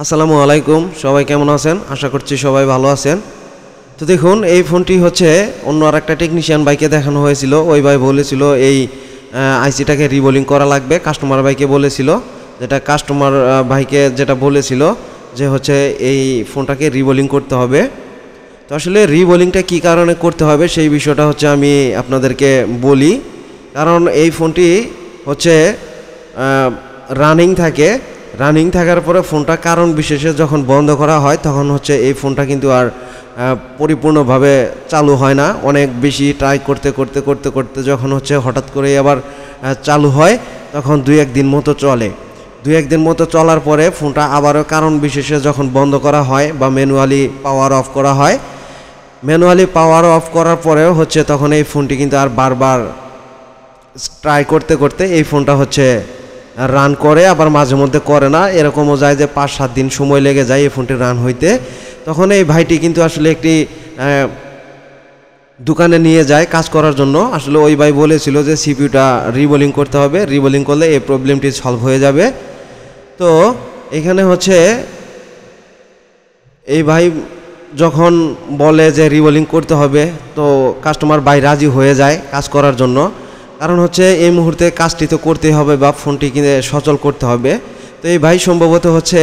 আসসালামু আলাইকুম, সবাই কেমন আছেন? আশা করছি সবাই ভালো আছেন। তো দেখুন, এই ফোনটি হচ্ছে অন্য আরেকটা টেকনিশিয়ান ভাইকে দেখানো হয়েছিল। ওই ভাই বলেছিল এই আইসিটাকে রিবোলিং করা লাগবে। কাস্টমার ভাইকে বলেছিল, কাস্টমার ভাইকে যেটা বলেছিল যে হচ্ছে এই ফোনটাকে রিবোলিং করতে হবে। তো আসলে রিবোলিংটা কী কারণে করতে হবে সেই বিষয়টা হচ্ছে আমি আপনাদেরকে বলি। কারণ এই ফোনটি হচ্ছে রানিং থাকার পরে ফোনটা কারণ বিশেষে যখন বন্ধ করা হয় তখন হচ্ছে এই ফোনটা কিন্তু আর পরিপূর্ণভাবে চালু হয় না। অনেক বেশি ট্রাই করতে করতে করতে করতে যখন হচ্ছে হঠাৎ করে আবার চালু হয় তখন দুই একদিন মতো চলার পরে ফোনটা আবারও কারণ বিশেষে যখন বন্ধ করা হয় বা ম্যানুয়ালি পাওয়ার অফ করা হয়, ম্যানুয়ালি পাওয়ার অফ করার পরেও হচ্ছে তখন এই ফোনটি কিন্তু আর বারবার ট্রাই করতে করতে এই ফোনটা হচ্ছে রান করে, আবার মাঝে মধ্যে করে না। এরকমও যায় যে 5-7 দিন সময় লেগে যায় এই ফোনটি রান হইতে। তখন এই ভাইটি কিন্তু আসলে একটি দোকানে নিয়ে যায় কাজ করার জন্য। আসলে ওই ভাই বলেছিল যে সিপিইউটা রিবোলিং করতে হবে, রিবোলিং করলে এই প্রবলেমটি সলভ হয়ে যাবে। তো এখানে হচ্ছে এই ভাই যখন বলে যে রিবোলিং করতে হবে, তো কাস্টমার ভাই রাজি হয়ে যায় কাজ করার জন্য। কারণ হচ্ছে এই মুহূর্তে কাজটি তো করতেই হবে বা ফোনটি কিনে সচল করতে হবে। তো এই ভাই সম্ভবত হচ্ছে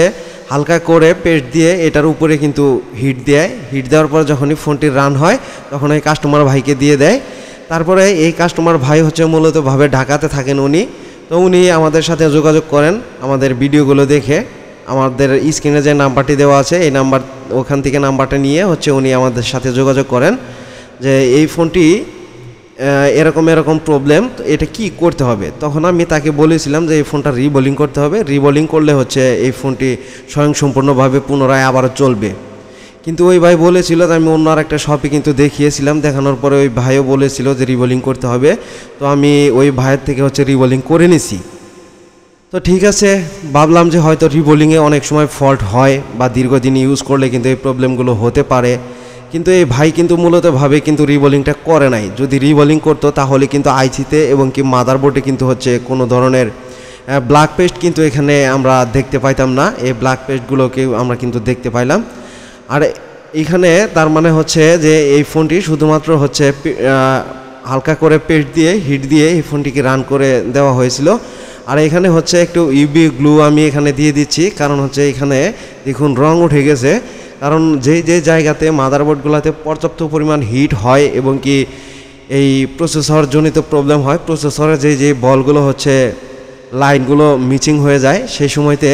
হালকা করে পেস্ট দিয়ে এটার উপরে কিন্তু হিট দেওয়ার পর যখনই ফোনটি রান হয় তখন এই কাস্টমার ভাইকে দিয়ে দেয়। তারপরে এই কাস্টমার ভাই হচ্ছে মূলতভাবে ঢাকাতে থাকেন উনি। তো উনি আমাদের সাথে যোগাযোগ করেন আমাদের ভিডিওগুলো দেখে। আমাদের স্ক্রিনে যে নাম্বারটি দেওয়া আছে এই নাম্বার, ওখান থেকে নাম্বারটা নিয়ে হচ্ছে উনি আমাদের সাথে যোগাযোগ করেন যে এই ফোনটি এরকম প্রবলেম, তো এটা কি করতে হবে। তখন আমি তাকে বলেছিলাম যে এই ফোনটা রিবোলিং করতে হবে, রিবোলিং করলে হচ্ছে এই ফোনটি স্বয়ংসম্পূর্ণভাবে পুনরায় আবারও চলবে। কিন্তু ওই ভাই বলেছিল, আমি অন্য আরেকটা শপে কিন্তু দেখিয়েছিলাম, দেখানোর পরে ওই ভাইও বলেছিল যে রিবোলিং করতে হবে। তো আমি ওই ভাইয়ের থেকে হচ্ছে রিবোলিং করে নিছি। তো ঠিক আছে, ভাবলাম যে হয়তো রিবোলিংয়ে অনেক সময় ফল্ট হয় বা দীর্ঘদিন ইউজ করলে কিন্তু এই প্রবলেমগুলো হতে পারে। কিন্তু এই ভাই কিন্তু মূলতভাবে কিন্তু রিবোলিংটা করে নাই। যদি রিবোলিং করতো তাহলে কিন্তু আইসিতে এবং কি মাদারবোর্ডে কিন্তু হচ্ছে কোনো ধরনের ব্ল্যাক পেস্ট কিন্তু এখানে আমরা দেখতে পাইতাম না। এই ব্ল্যাক পেস্টগুলোকে আমরা কিন্তু দেখতে পাইলাম। আর এখানে তার মানে হচ্ছে যে এই ফোনটি শুধুমাত্র হচ্ছে হালকা করে পেস্ট দিয়ে হিট দিয়ে এই ফোনটিকে রান করে দেওয়া হয়েছিল। আর এখানে হচ্ছে একটু ইউবি গ্লু আমি এখানে দিয়ে দিচ্ছি, কারণ হচ্ছে এখানে দেখুন রং উঠে গেছে। কারণ যে জায়গাতে মাদারবোর্ডগুলোতে পর্যাপ্ত পরিমাণ হিট হয় এবং কি এই প্রসেসর জনিত প্রবলেম হয়, প্রসেসরে যে বলগুলো হচ্ছে লাইনগুলো মিচিং হয়ে যায়, সেই সময়তে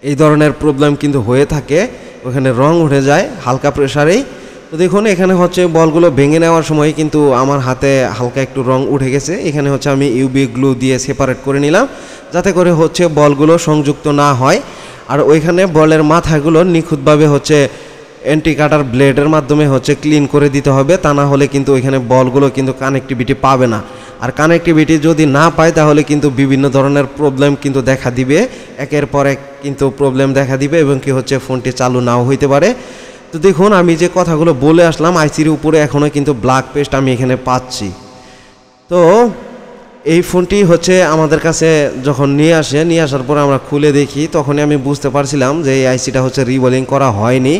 এই ধরনের প্রবলেম কিন্তু হয়ে থাকে। ওখানে রং উঠে যায় হালকা প্রেসারেই। তো দেখুন এখানে হচ্ছে বলগুলো ভেঙে নেওয়ার সময় কিন্তু আমার হাতে হালকা একটু রং উঠে গেছে। এখানে হচ্ছে আমি ইউবি গ্লু দিয়ে সেপারেট করে নিলাম, যাতে করে হচ্ছে বলগুলো সংযুক্ত না হয়। আর ওইখানে বলের মাথাগুলো নিখুঁতভাবে হচ্ছে অ্যান্টি কাটার ব্লেডের মাধ্যমে হচ্ছে ক্লিন করে দিতে হবে, তা না হলে কিন্তু ওইখানে বলগুলো কিন্তু কানেক্টিভিটি পাবে না। আর কানেক্টিভিটি যদি না পায় তাহলে কিন্তু বিভিন্ন ধরনের প্রবলেম কিন্তু দেখা দিবে, একের পর এক কিন্তু প্রবলেম দেখা দিবে এবং কি হচ্ছে ফোনটি চালু নাও হইতে পারে। তো দেখুন আমি যে কথাগুলো বলে আসলাম, আইসির উপরে এখনও কিন্তু ব্ল্যাক পেস্ট আমি এখানে পাচ্ছি। তো এই ফোনটি হচ্ছে আমাদের কাছে যখন নিয়ে আসার পর আমরা খুলে দেখি, তখনই আমি বুঝতে পারছিলাম যে এই আইসিটা হচ্ছে রিবোলিং করা হয়নি।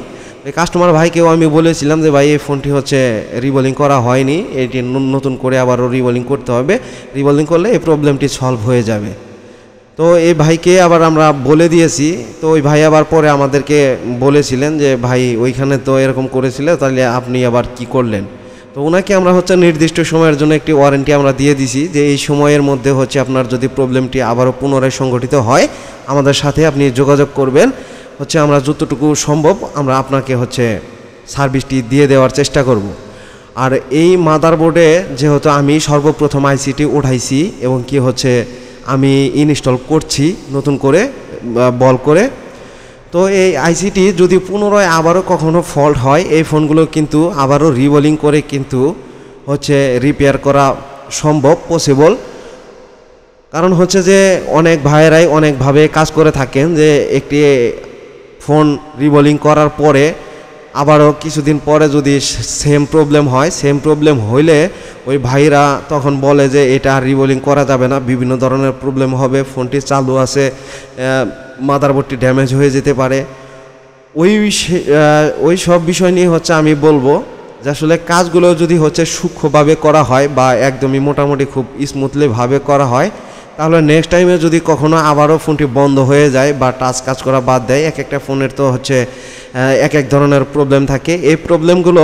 এই কাস্টমার ভাইকেও আমি বলেছিলাম যে ভাই এই ফোনটি হচ্ছে রিবোলিং করা হয়নি, এটি নতুন করে আবারও রিবোলিং করতে হবে, রিবোলিং করলে এই প্রবলেমটি সলভ হয়ে যাবে। তো এই ভাইকে আবার আমরা বলে দিয়েছি। তো ওই ভাই আবার পরে আমাদেরকে বলেছিলেন যে ভাই ওইখানে তো এরকম করেছিল, তাহলে আপনি আবার কি করলেন। তো ওনাকে আমরা হচ্ছে নির্দিষ্ট সময়ের জন্য একটি ওয়ারেন্টি আমরা দিয়ে দিছি যে এই সময়ের মধ্যে হচ্ছে আপনার যদি প্রবলেমটি আবারও পুনরায় সংঘটিত হয় আমাদের সাথে আপনি যোগাযোগ করবেন, হচ্ছে আমরা যতটুকু সম্ভব আমরা আপনাকে হচ্ছে সার্ভিসটি দিয়ে দেওয়ার চেষ্টা করব। আর এই মাদারবোর্ডে যেহেতু আমি সর্বপ্রথম আইসিটি উঠাইছি এবং কি হচ্ছে আমি ইনস্টল করছি নতুন করে বল করে, তো এই আইসিটি যদি পুনরায় আবারও কখনো ফল্ট হয় এই ফোনগুলো কিন্তু আবারও রিবোলিং করে কিন্তু হচ্ছে রিপেয়ার করা সম্ভব, পসিবল। কারণ হচ্ছে যে অনেক ভাইয়েরাই অনেকভাবে কাজ করে থাকেন, যে একটি ফোন রিবোলিং করার পরে আবারও কিছুদিন পরে যদি সেম প্রবলেম হয়, সেম প্রবলেম হইলে ওই ভাইরা তখন বলে যে এটা রিবোলিং করা যাবে না, বিভিন্ন ধরনের প্রবলেম হবে, ফোনটি চালু আছে মাদারবোর্ডটি ড্যামেজ হয়ে যেতে পারে। ওই সব বিষয় নিয়ে হচ্ছে আমি বলবো যে আসলে কাজগুলো যদি হচ্ছে সূক্ষ্মভাবে করা হয় বা একদমই মোটামুটি খুব স্মুথলিভাবে করা হয়, তাহলে নেক্সট টাইমে যদি কখনো আবারও ফোনটি বন্ধ হয়ে যায় বা টাচ কাজ করা বাদ দেয়, এক একটা ফোনের তো হচ্ছে এক এক ধরনের প্রবলেম থাকে। এই প্রবলেমগুলো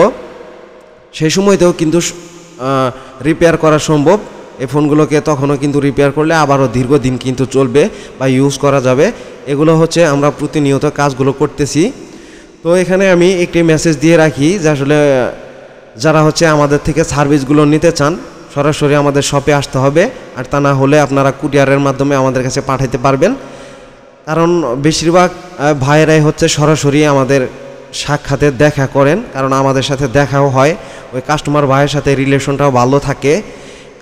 সেই সময়তেও কিন্তু রিপেয়ার করা সম্ভব। এই ফোনগুলোকে তখনও কিন্তু রিপেয়ার করলে আবারও দীর্ঘদিন কিন্তু চলবে বা ইউজ করা যাবে। এগুলো হচ্ছে আমরা প্রতিনিয়ত কাজগুলো করতেছি। তো এখানে আমি একটি মেসেজ দিয়ে রাখি যে আসলে যারা হচ্ছে আমাদের থেকে সার্ভিসগুলো নিতে চান, সরাসরি আমাদের শপে আসতে হবে, আর তা না হলে আপনারা কুরিয়ারের মাধ্যমে আমাদের কাছে পাঠাতে পারবেন। কারণ বেশিরভাগ ভাইয়েরাই হচ্ছে সরাসরি আমাদের সাক্ষাতে দেখা করেন, কারণ আমাদের সাথে দেখাও হয়, ওই কাস্টমার ভাইয়ের সাথে রিলেশনটাও ভালো থাকে।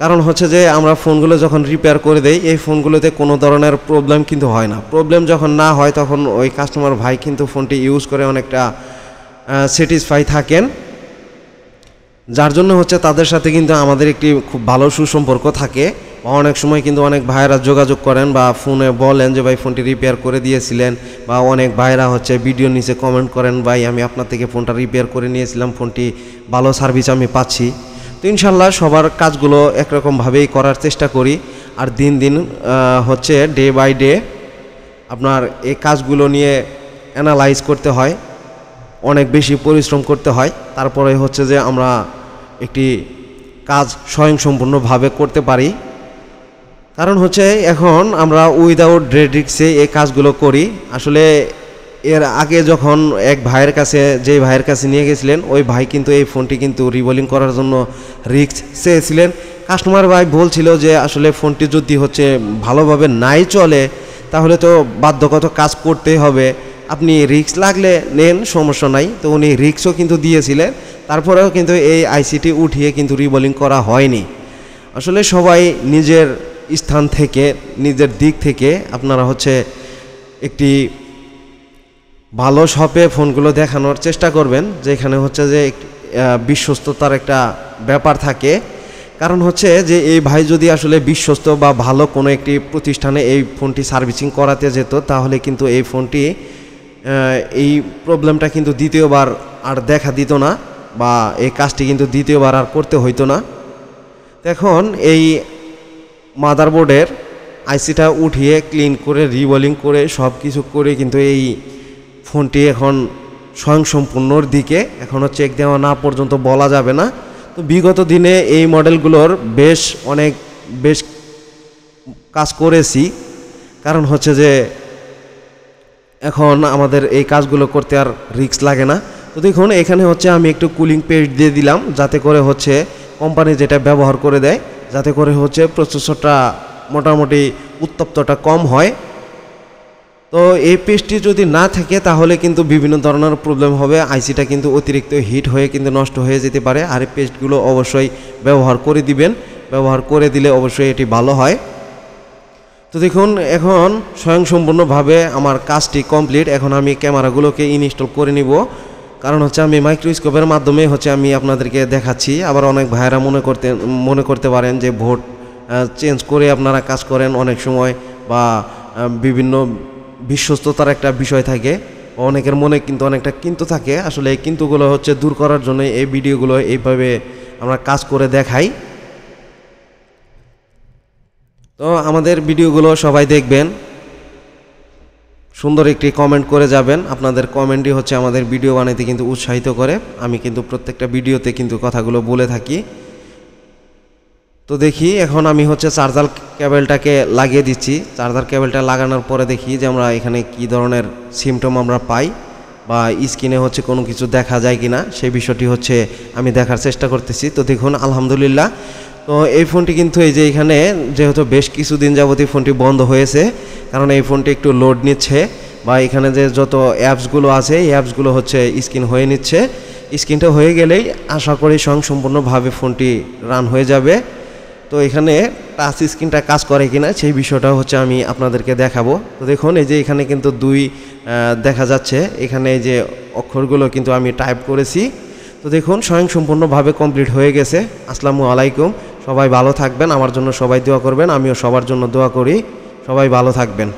কারণ হচ্ছে যে আমরা ফোনগুলো যখন রিপেয়ার করে দেই, এই ফোনগুলোতে কোনো ধরনের প্রবলেম কিন্তু হয় না। প্রবলেম যখন না হয় তখন ওই কাস্টমার ভাই কিন্তু ফোনটি ইউজ করে অনেকটা স্যাটিসফাই থাকেন, যার জন্য হচ্ছে তাদের সাথে কিন্তু আমাদের একটি খুব ভালো সুসম্পর্ক থাকে। অনেক সময় কিন্তু অনেক ভাইয়েরা যোগাযোগ করেন বা ফোনে বলেন যে ভাই ফোনটি রিপেয়ার করে দিয়েছিলেন, বা অনেক ভাইয়েরা হচ্ছে ভিডিও নিচে কমেন্ট করেন, ভাই আমি আপনার থেকে ফোনটা রিপেয়ার করে নিয়েছিলাম, ফোনটি ভালো সার্ভিস আমি পাচ্ছি। তো ইনশাল্লাহ সবার কাজগুলো একরকমভাবেই করার চেষ্টা করি, আর দিন দিন হচ্ছে ডে বাই ডে আপনার এই কাজগুলো নিয়ে অ্যানালাইজ করতে হয়, অনেক বেশি পরিশ্রম করতে হয়, তারপরে হচ্ছে যে আমরা একটি কাজ স্বয়ংসম্পূর্ণভাবে করতে পারি। কারণ হচ্ছে এখন আমরা উইদাউট রিস্কে এই কাজগুলো করি। আসলে এর আগে যখন এক ভাইয়ের কাছে, যে ভাইয়ের কাছে নিয়ে গেছিলেন, ওই ভাই কিন্তু এই ফোনটি কিন্তু রিবোলিং করার জন্য রিস্ক চেয়েছিলেন। কাস্টমার ভাই বলছিল যে আসলে ফোনটি যদি হচ্ছে ভালোভাবে নাই চলে তাহলে তো বাধ্যগত কাজ করতেই হবে, আপনি রিস্ক লাগলে নেন, সমস্যা নাই। তো উনি রিস্কও কিন্তু দিয়েছিলেন, তারপরেও কিন্তু এই আইসিটি উঠিয়ে কিন্তু রিবোলিং করা হয়নি। আসলে সবাই নিজের স্থান থেকে, নিজের দিক থেকে আপনারা হচ্ছে একটি ভালো শপে ফোনগুলো দেখানোর চেষ্টা করবেন, যেখানে হচ্ছে যে বিশ্বস্ততার একটা ব্যাপার থাকে। কারণ হচ্ছে যে এই ভাই যদি আসলে বিশ্বস্ত বা ভালো কোনো একটি প্রতিষ্ঠানে এই ফোনটি সার্ভিসিং করাতে যেত, তাহলে কিন্তু এই ফোনটি এই প্রবলেমটা কিন্তু দ্বিতীয়বার আর দেখা দিত না, বা এই কাজটি কিন্তু দ্বিতীয়বার আর করতে হইতো না। এখন এই মাদারবোর্ডের আইসিটা উঠিয়ে ক্লিন করে রিবোলিং করে সব কিছু করে কিন্তু এই ফোনটি এখন স্বয়ংসম্পূর্ণর দিকে, এখনও চেক দেওয়া না পর্যন্ত বলা যাবে না। তো বিগত দিনে এই মডেলগুলোর বেশ কাজ করেছি, কারণ হচ্ছে যে এখন আমাদের এই কাজগুলো করতে আর রিস্ক লাগে না। তো দেখুন এখানে হচ্ছে আমি একটু কুলিং পেস্ট দিয়ে দিলাম, যাতে করে হচ্ছে কোম্পানি যেটা ব্যবহার করে দেয়, যাতে করে হচ্ছে প্রসেসরটা মোটামুটি উত্তপ্তটা কম হয়। তো এই পেস্টটি যদি না থাকে তাহলে কিন্তু বিভিন্ন ধরনের প্রবলেম হবে, আইসিটা কিন্তু অতিরিক্ত হিট হয়ে কিন্তু নষ্ট হয়ে যেতে পারে। আর এই পেস্টগুলো অবশ্যই ব্যবহার করে দিবেন, ব্যবহার করে দিলে অবশ্যই এটি ভালো হয়। তো দেখুন এখন স্বয়ংসম্পূর্ণভাবে আমার কাজটি কমপ্লিট। এখন আমি ক্যামেরাগুলোকে ইনস্টল করে নিব, কারণ হচ্ছে আমি মাইক্রোস্কোপের মাধ্যমে হচ্ছে আমি আপনাদেরকে দেখাচ্ছি। আবার অনেক ভাইয়েরা মনে করতে পারেন যে ভোট চেঞ্জ করে আপনারা কাজ করেন অনেক সময়, বা বিভিন্ন বিশ্বস্ততার একটা বিষয় থাকে, অনেকের মনে কিন্তু অনেকটা কিন্তু থাকে। আসলে এই কিন্তুগুলো হচ্ছে দূর করার জন্য এই ভিডিওগুলো এইভাবে আমরা কাজ করে দেখাই। তো আমাদের ভিডিওগুলো সবাই দেখবেন, সুন্দর একটি কমেন্ট করে যাবেন। আপনাদের কমেন্টই হচ্ছে আমাদের ভিডিও বানাইতে কিন্তু উৎসাহিত করে। আমি কিন্তু প্রত্যেকটা ভিডিওতে কিন্তু কথাগুলো বলে থাকি। তো দেখি এখন আমি হচ্ছে চার্জার কেবলটাকে লাগিয়ে দিচ্ছি। চার্জার কেবলটা লাগানোর পরে দেখি যে আমরা এখানে কি ধরনের সিমটম আমরা পাই, বা স্ক্রিনে হচ্ছে কোনো কিছু দেখা যায় কিনা, সেই বিষয়টি হচ্ছে আমি দেখার চেষ্টা করতেছি। তো দেখুন আলহামদুলিল্লাহ, তো এই ফোনটি কিন্তু এই যে এখানে যেহেতু বেশ কিছুদিন যাবতীয় ফোনটি বন্ধ হয়েছে, কারণ এই ফোনটি একটু লোড নিচ্ছে, বা এখানে যে যত অ্যাপসগুলো আছে এই অ্যাপসগুলো হচ্ছে স্ক্রিন হয়ে নিচ্ছে। স্ক্রিনটা হয়ে গেলেই আশা করি সম্পূর্ণভাবে ফোনটি রান হয়ে যাবে। তো এখানে টাচ স্ক্রিনটা কাজ করে কিনা সেই বিষয়টা হচ্ছে আমি আপনাদেরকে দেখাবো। তো দেখুন এই যে এখানে কিন্তু দেখা যাচ্ছে, এখানে এই যে অক্ষরগুলো কিন্তু আমি টাইপ করেছি। তো দেখুন স্বয়ংসম্পূর্ণভাবে কমপ্লিট হয়ে গেছে। আসসালামু আলাইকুম, সবাই ভালো থাকবেন, আমার জন্য সবাই দোয়া করবেন, আমিও সবার জন্য দোয়া করি, সবাই ভালো থাকবেন।